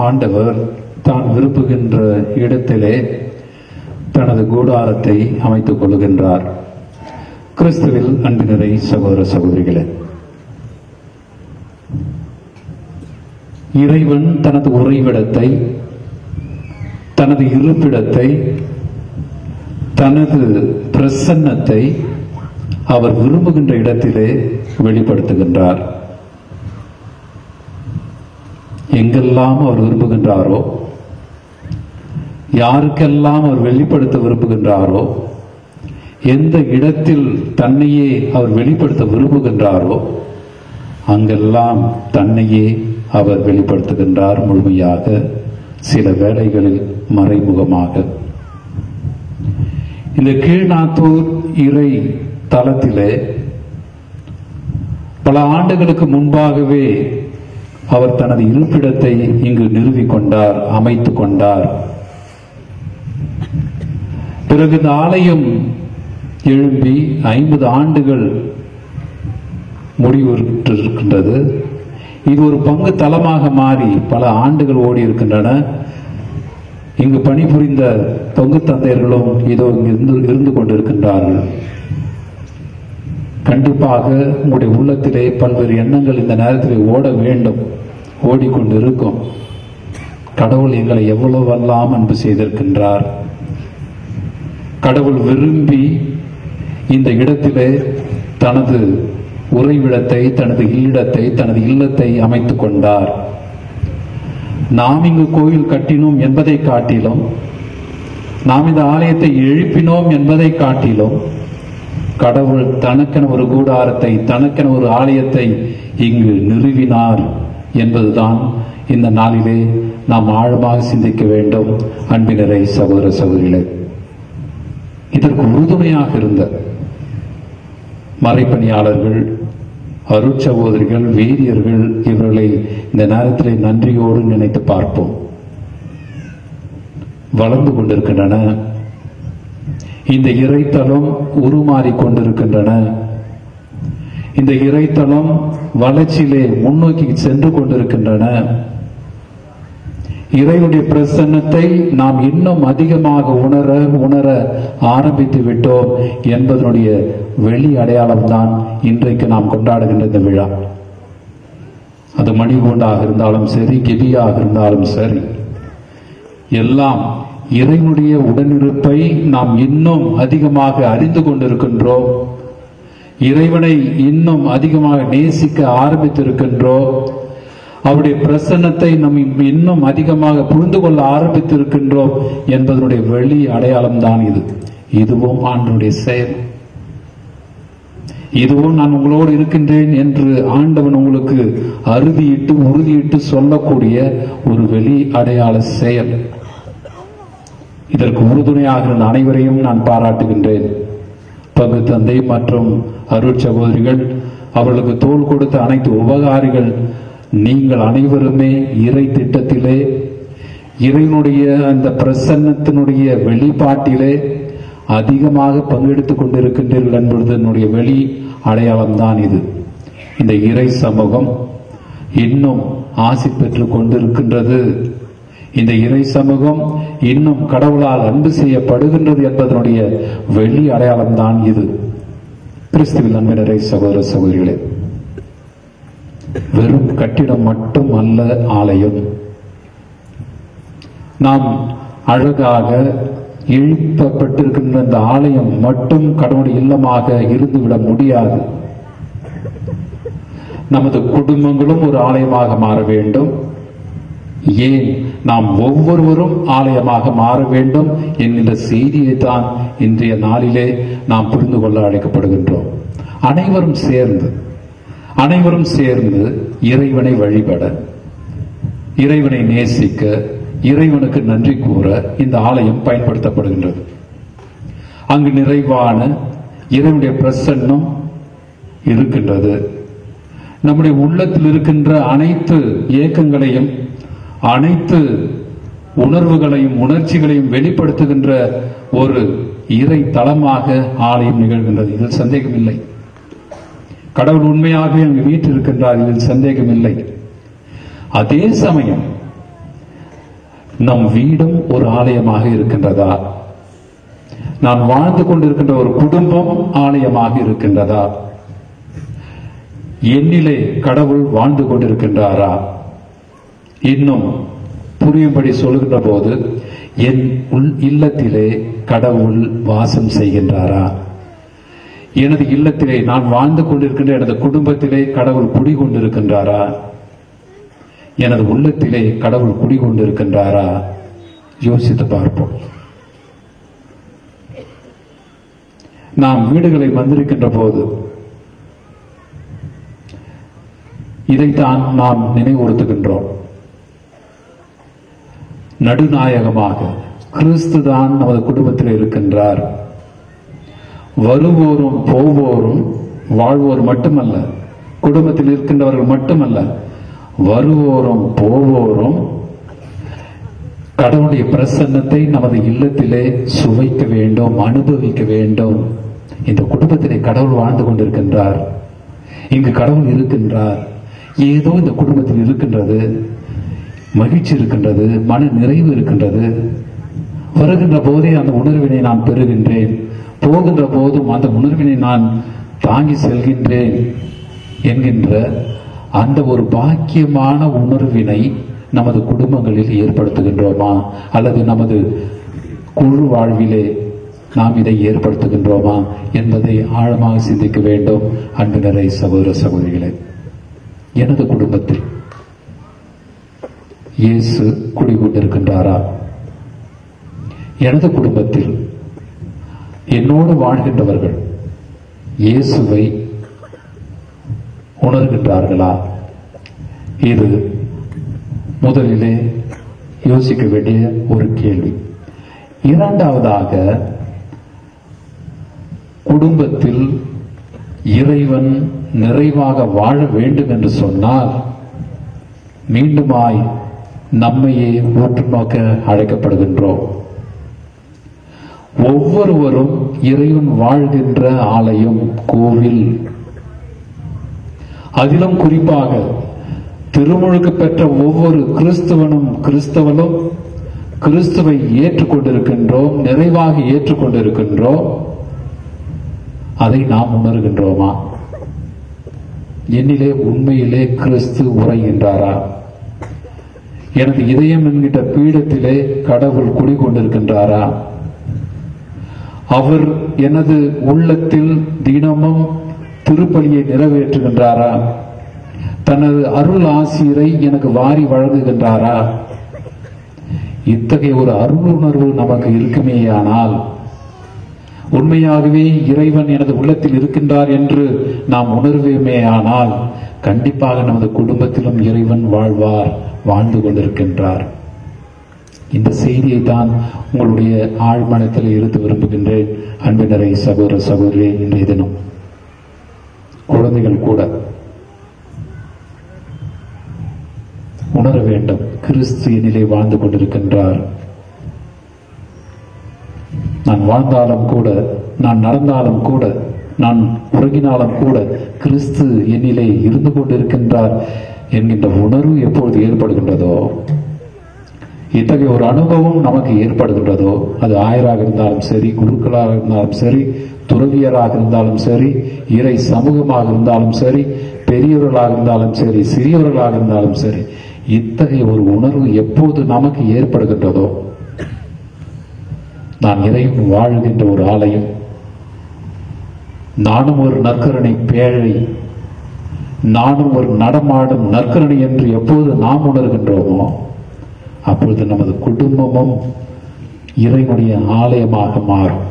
ஆண்டவர் தான் விரும்புகின்ற இடத்திலே தனது கூடாரத்தை அமைத்துக் கொள்கின்றார். கிறிஸ்துவில் அன்பினரை சகோதர சகோதரிகளே, இறைவன் தனது உறைவிடத்தை, தனது இருப்பிடத்தை, தனது பிரசன்னத்தை அவர் விரும்புகின்ற இடத்திலே வெளிப்படுத்துகின்றார். எங்கெல்லாம் அவர் விரும்புகின்றாரோ, யாருக்கெல்லாம் அவர் வெளிப்படுத்த விரும்புகின்றாரோ, எந்த இடத்தில் தன்னையே அவர் வெளிப்படுத்த விரும்புகின்றாரோ அங்கெல்லாம் தன்னையே அவர் வெளிப்படுத்துகின்றார். முழுமையாக, சில வேளைகளில் மறைமுகமாக. இந்த கீழ்நாத்தூர் இறை தலத்திலே பல ஆண்டுகளுக்கு முன்பாகவே அவர் தனது இருப்பிடத்தை இங்கு நிறுவிக்கொண்டார், அமைத்துக் கொண்டார். பிறகு இந்த ஆலயம் எழும்பி 50 ஆண்டுகள் முடிவுற்றிருக்கின்றது. இது ஒரு பங்கு தலமாக மாறி பல ஆண்டுகள் ஓடி இருக்கின்றன. இங்கு பணிபுரிந்த பங்கு தந்தையர்களும் இதோ இங்கு இருந்து கொண்டிருக்கின்றார்கள். கண்டிப்பாக உங்களுடைய உள்ளத்திலே பல்வேறு எண்ணங்கள் இந்த நேரத்தில் ஓட வேண்டும், ஓடிக்கொண்டிருக்கும். கடவுள் எங்களை எவ்வளவெல்லாம் அன்பு செய்திருக்கின்றார். கடவுள் விரும்பி இந்த இடத்திலே தனது உறைவிடத்தை, தனது இல்லத்தை, தனது இல்லத்தை அமைத்துக் கொண்டார். நாம் இங்கு கோயில் கட்டினோம் என்பதை காட்டிலும், நாம் இந்த ஆலயத்தை எழுப்பினோம் என்பதை காட்டிலும், கடவுள் தனக்கென ஒரு கூடாரத்தை, தனக்கென ஒரு ஆலயத்தை இங்கு நிறுவினார் என்பதுதான் இந்த நாளிலே நாம் ஆழமாக சிந்திக்க வேண்டும். அன்பினரை சகோதர சகோதரிகளே, இதற்கு உறுதுணையாக இருந்த மறைப்பணியாளர்கள், அருட்சகோதரிகள், வேதியர்கள், இவர்களை இந்த நேரத்தில் நன்றியோடு நினைத்து பார்ப்போம். வளர்ந்து கொண்டிருக்கின்றன. இந்த இறைத்தலம் உருமாறிக் கொண்டிருக்கின்றன. இந்த இறைத்தலம் வளர்ச்சியிலே முன்னோக்கி சென்று கொண்டிருக்கின்றன. இறைவனுடைய பிரசன்னத்தை நாம் இன்னும் அதிகமாக உணர ஆரம்பித்து விட்டோம் என்பதனுடைய வெளி அடையாளம் தான் இன்றைக்கு நாம் கொண்டாடுகின்ற இந்த விழா. அது மணிகூண்டாக இருந்தாலும் சரி, கெபியாக இருந்தாலும் சரி, எல்லாம் இறைவனுடைய உடனிருப்பை நாம் இன்னும் அதிகமாக அறிந்து கொண்டிருக்கின்றோம். இறைவனை இன்னும் அதிகமாக நேசிக்க ஆரம்பித்திருக்கின்றோம். அவருடைய பிரசன்னத்தை நாம் இன்னும் அதிகமாக புரிந்து கொள்ள ஆரம்பித்திருக்கின்றோம் என்பதனுடைய வெளி அடையாளம் தான் இது. இதுவும் ஆண்டவருடைய செயல். இதுவும் நான் உங்களோடு இருக்கின்றேன் என்று ஆண்டவன் உங்களுக்கு உறுதியிட்டு சொல்லக்கூடிய ஒரு வெளி அடையாள செயல். இதற்கு உறுதுணையாக இருந்த அனைவரையும் நான் பாராட்டுகின்றேன். பங்கு தந்தை மற்றும் அருட்சகோதரிகள், அவர்களுக்கு தோள் கொடுத்த அனைத்து உபகாரிகள், நீங்கள் அனைவருமே இறை திட்டத்திலே, இறைவனுடைய அந்த பிரசன்னத்தினுடைய வெளிப்பாட்டிலே அதிகமாக பங்கெடுத்துக் கொண்டிருக்கின்றீர்கள் என்பதனுடைய வெளி அடையாளம் தான் இது. இந்த இறை சமூகம் இன்னும் ஆசி பெற்றுக் கொண்டிருக்கின்றது. இந்த இறை சமூகம் இன்னும் கடவுளால் அன்பு செய்யப்படுகின்றது என்பதனுடைய வெளி அடையாளம் தான் இது. கிறிஸ்துவில் அன்பினரை சகோதர சகோதரிகளே, வெறும் கட்டிடம் மட்டும் அல்ல ஆலயம். நாம் அழகாக எழுப்பப்பட்டிருக்கின்ற இந்த ஆலயம் மட்டும் கடவுளுடைய இல்லமாக இருந்துவிட முடியாது. நமது குடும்பங்களும் ஒரு ஆலயமாக மாற வேண்டும். ஏன் நாம் ஒவ்வொருவரும் ஆலயமாக மாற வேண்டும் என்கின்ற செய்தியை தான் இன்றைய நாளிலே நாம் புரிந்து கொள்ள அழைக்கப்படுகின்றோம். அனைவரும் சேர்ந்து இறைவனை வழிபட, இறைவனை நேசிக்க, இறைவனுக்கு நன்றி கூற இந்த ஆலயம் பயன்படுத்தப்படுகின்றது. அங்கு நிறைவான இறைவனுடைய பிரசன்னம் இருக்கின்றது. நம்முடைய உள்ளத்தில் இருக்கின்ற அனைத்து ஏக்கங்களையும், அனைத்து உணர்வுகளையும், உணர்ச்சிகளையும் வெளிப்படுத்துகின்ற ஒரு இறை தலமாக ஆலயம் நிகழ்கின்றது. இதில் சந்தேகம் இல்லை. கடவுள் உண்மையாகவே அங்கு வீற்றிருக்கின்றார், இதில் சந்தேகம் இல்லை. அதே சமயம் நம் வீடும் ஒரு ஆலயமாக இருக்கின்றதா? நான் வாழ்ந்து கொண்டிருக்கின்ற ஒரு குடும்பம் ஆலயமாக இருக்கின்றதா? என்னிலே கடவுள் வாழ்ந்து கொண்டிருக்கின்றாரா? இன்னும் புரியும்படி சொல்கின்ற போது, என் இல்லத்திலே கடவுள் வாசம் செய்கின்றாரா? எனது இல்லத்திலே நான் வாழ்ந்து கொண்டிருக்கின்ற எனது குடும்பத்திலே கடவுள் குடிகொண்டிருக்கின்றாரா? எனது உள்ளத்திலே கடவுள் குடிகொண்டிருக்கின்றாரா? யோசித்து பார்ப்போம். நாம் வீடுகளை வந்திருக்கின்ற போது இதைத்தான் நாம் நினைவுறுத்துகின்றோம். நடுநாயகமாக கிறிஸ்து தான் நமது குடும்பத்தில் இருக்கின்றார். வருவோரும் போவோரும் வாழ்வோர் மட்டுமல்ல, குடும்பத்தில் இருக்கின்றவர்கள் மட்டுமல்ல, வருவோரும் போவோரும் கடவுளுடைய பிரசன்னத்தை நமது இல்லத்திலே சுவைக்க வேண்டும், அனுபவிக்க வேண்டும். இந்த குடும்பத்திலே கடவுள் வாழ்ந்து கொண்டிருக்கின்றார், இங்கு கடவுள் இருக்கின்றார், ஏதோ இந்த குடும்பத்தில் இருக்கின்றது, மகிழ்ச்சி இருக்கின்றது, மன நிறைவு இருக்கின்றது. வருகின்ற போதே அந்த உணர்வினை நான் பெறுகின்றேன், போகின்ற போதும் அந்த உணர்வினை நான் தாங்கி செல்கின்றேன் என்கின்ற அந்த ஒரு பாக்கியமான உணர்வினை நமது குடும்பங்களில் ஏற்படுத்துகின்றோமா? அல்லது நமது குழு வாழ்விலே நாம் இதை ஏற்படுத்துகின்றோமா என்பதை ஆழமாக சிந்திக்க வேண்டும். அன்பினரை, சகோதர சகோதரிகளே, எனது குடும்பத்தில் இயேசு குடிகொண்டிருக்கின்றாரா? எனது குடும்பத்தில் என்னோடு வாழ்கின்றவர்கள் இயேசுவை உணர்கின்றார்களா? இது முதலிலே யோசிக்க வேண்டிய ஒரு கேள்வி. இரண்டாவதாக, குடும்பத்தில் இறைவன் நிறைவாக வாழ வேண்டும் என்று சொன்னால் மீண்டுமாய் நம்மையே உற்று நோக்க அழைக்கப்படுகின்றோம். ஒவ்வொருவரும் இறைவன் வாழ்கின்ற ஆலயம், கோவில். அதிலும் குறிப்பாக திருமுழுக்கு பெற்ற ஒவ்வொரு கிறிஸ்தவனும் கிறிஸ்தவனும் கிறிஸ்துவை ஏற்றுக்கொண்டிருக்கின்றோம், நிறைவாக ஏற்றுக்கொண்டிருக்கின்றோம். அதை நாம் உணர்கின்றோமா? என்னிலே உண்மையிலே கிறிஸ்து உரைகின்றாரா? எனது இதயம் என்கின்ற பீடத்திலே கடவுள் குடிகொண்டிருக்கின்றாரா? அவர் எனது உள்ளத்தில் தினமும் திருப்பலியை நிறைவேற்றுகின்றாரா? தனது அருள் ஆசிரை எனக்கு வாரி வழங்குகின்றாரா? இத்தகைய ஒரு அருள் உணர்வு நமக்கு இருக்குமேயானால், உண்மையாகவே இறைவன் எனது உள்ளத்தில் இருக்கின்றார் என்று நாம் உணர்வேமேயானால், கண்டிப்பாக நமது குடும்பத்திலும் இறைவன் வாழ்வார், வாழ்ந்து கொண்டிருக்கின்றார். இந்த செய்தியை தான் உங்களுடைய ஆழ்மனத்தில் இருந்து விரும்புகின்றேன். அன்பினரை, சகோதர சகோதரியே, இன்றைய தினம் குழந்தைகள் கூட உணர வேண்டும், கிறிஸ்து என்னிலே வாழ்ந்து கொண்டிருக்கின்றார். நான் வாழ்ந்தாலும் கூட, நான் நடந்தாலும் கூட, நான் உறங்கினாலும் கூட கிறிஸ்து என்னிலே இருந்து கொண்டிருக்கின்றார் என்கின்ற உணர்வு எப்பொழுது ஏற்படுகின்றதோ, இத்தகைய ஒரு அனுபவம் நமக்கு ஏற்படுகின்றதோ, அது ஆயராக இருந்தாலும் சரி, குருக்களாக இருந்தாலும் சரி, துறவியராக இருந்தாலும் சரி, இறை சமூகமாக இருந்தாலும் சரி, பெரியவர்களாக இருந்தாலும் சரி, சிறியவர்களாக இருந்தாலும் சரி, இத்தகைய ஒரு உணர்வு எப்போது நமக்கு ஏற்படுகின்றதோ, நான் இறைவன் வாழ்கின்ற ஒரு ஆலயம், நானும் ஒரு நற்கருணை பேழை, நானும் ஒரு நடமாடும் நற்கருணை என்று எப்போது நாம் உணர்கின்றோமோ, அப்பொழுது நமது குடும்பமும் இறைவனுடைய ஆலயமாக மாறும்.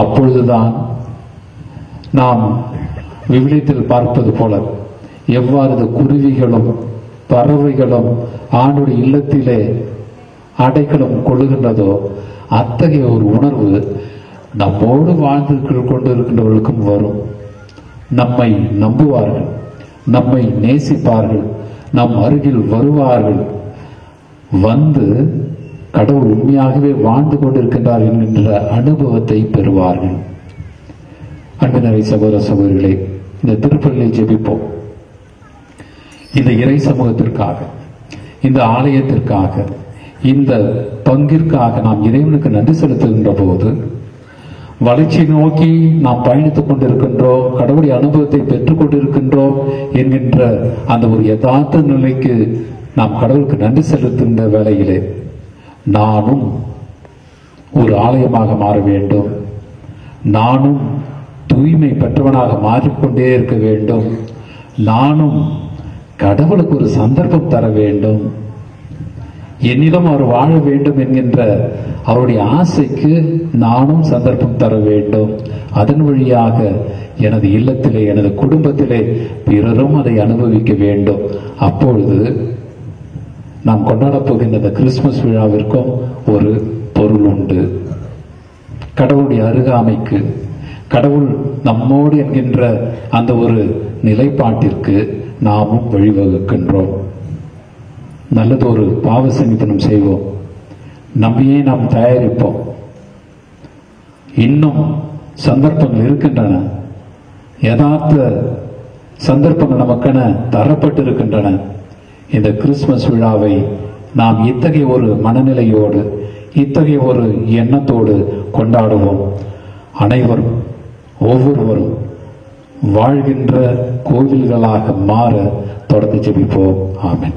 அப்பொழுதுதான் நாம் விவிலியத்தில் பார்ப்பது போல, எவ்வாறு குருவிகளும் பறவைகளும் ஆண்டுடைய இல்லத்திலே அடைக்கலம் கொள்ளுகின்றதோ, அத்தகைய ஒரு உணர்வு நம்மோடு வாழ்ந்து கொண்டிருக்கின்றவர்களுக்கும் வரும். நம்மை நம்புவார்கள், நம்மை நேசிப்பார்கள், நம் அருகில் வருவார்கள், வந்து கடவுள் உண்மையாகவே வாழ்ந்து கொண்டிருக்கின்றார் என்கின்ற அனுபவத்தை பெறுவார்கள். அன்பினரை, சகோதர சகோதரிகளே, இந்த திருப்பலியை ஜெபிப்போம். இந்த இறை சமூகத்திற்காக, இந்த ஆலயத்திற்காக, இந்த பங்கிற்காக நாம் இறைவனுக்கு நன்றி செலுத்துகின்ற போது, வளர்ச்சி நோக்கி நாம் பயணித்துக் கொண்டிருக்கின்றோம், கடவுளுடைய அனுபவத்தை பெற்றுக் கொண்டிருக்கின்றோம் என்கின்ற அந்த ஒரு யதார்த்த நிலைக்கு நாம் கடவுளுக்கு நன்றி செலுத்துகின்ற வேளையிலே நானும் ஒரு ஆலயமாக மாற வேண்டும், நானும் தூய்மை பெற்றவனாக மாறிக்கொண்டே இருக்க வேண்டும், நானும் கடவுளுக்கு ஒரு சந்தர்ப்பம் தர வேண்டும், என்னிடம் அவர் வாழ வேண்டும் என்கின்ற அவருடைய ஆசைக்கு நானும் சந்தர்ப்பம் தர வேண்டும். அதன் வழியாக எனது இல்லத்திலே, எனது குடும்பத்திலே பிறரும் அதை அனுபவிக்க வேண்டும். அப்பொழுது நாம் கொண்டாடப் போகின்ற இந்த கிறிஸ்துமஸ் விழாவிற்கும் ஒரு பொருள் உண்டு. கடவுளுடைய அருகாமைக்கு, கடவுள் நம்மோடு என்கின்ற அந்த ஒரு நிலைப்பாட்டிற்கு நாமும் வழிவகுக்கின்றோம். நல்லதொரு பாவ சங்கீதனம் செய்வோம், நம்பியே நாம் தயாரிப்போம். இன்னும் சந்தர்ப்பங்கள் இருக்கின்றன, யதார்த்த சந்தர்ப்பங்கள் நமக்கென தரப்பட்டிருக்கின்றன. இந்த கிறிஸ்துமஸ் விழாவை நாம் இத்தகைய ஒரு மனநிலையோடு, இத்தகைய ஒரு எண்ணத்தோடு கொண்டாடுவோம். அனைவரும், ஒவ்வொருவரும் வாழ்கின்ற கோவில்களாக மாற தொடர்ந்து ஜெபிப்போம். ஆமென்.